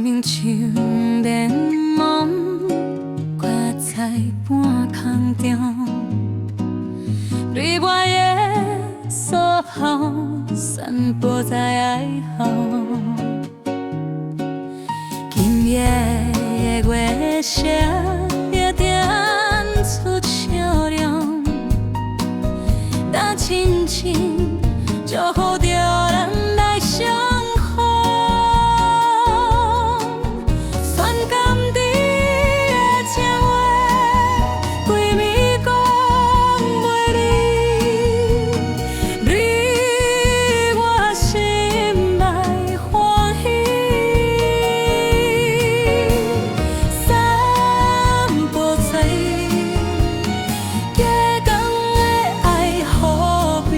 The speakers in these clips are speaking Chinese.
明像眠梦，挂在半空中。你我的锁号，散步在爱河。今夜的月色也点出笑容，但亲情祝福着咱来相逢。酸甘甜的情话，规暝讲袂离，你我心内欢喜。散步在月光的爱河边。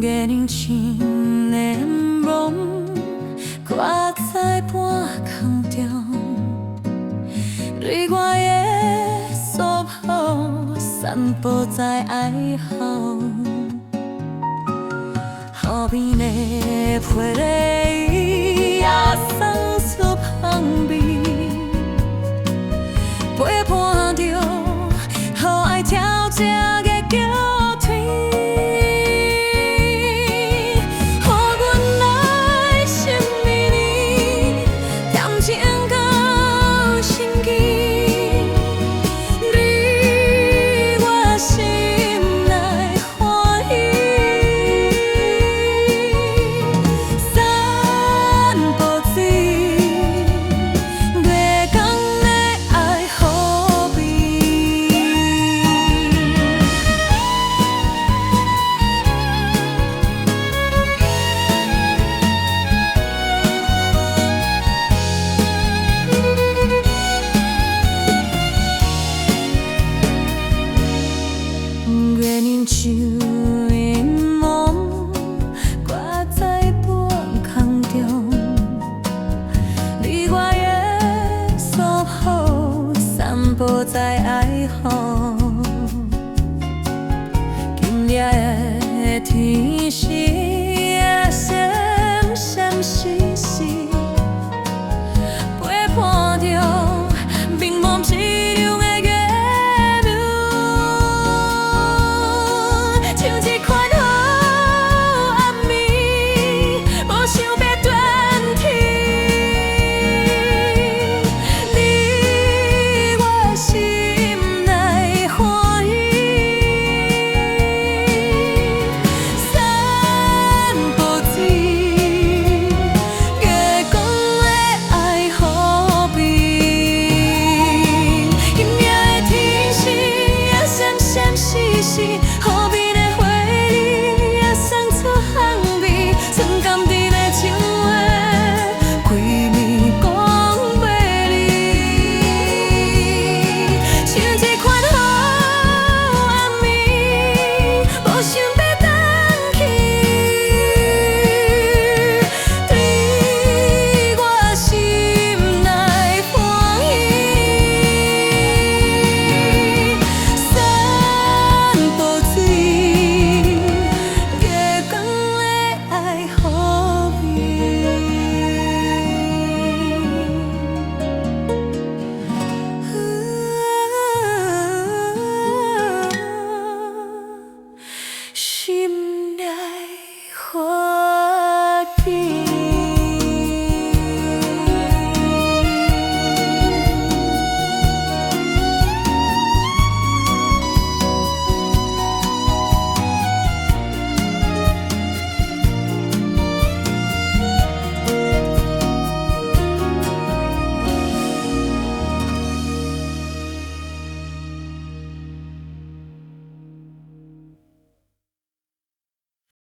月亮像眠梦，挂在半空中。你我的锁号，散步在爱河。河边的霹雳也送出香味，陪伴着好爱跳这个叫天。予阮来心绵绵，甜情到心机，你我心内欢喜。散步在月光的爱河边。月亮像烟梦，挂在半空中。你我的锁号，散步在爱河。今夜的天色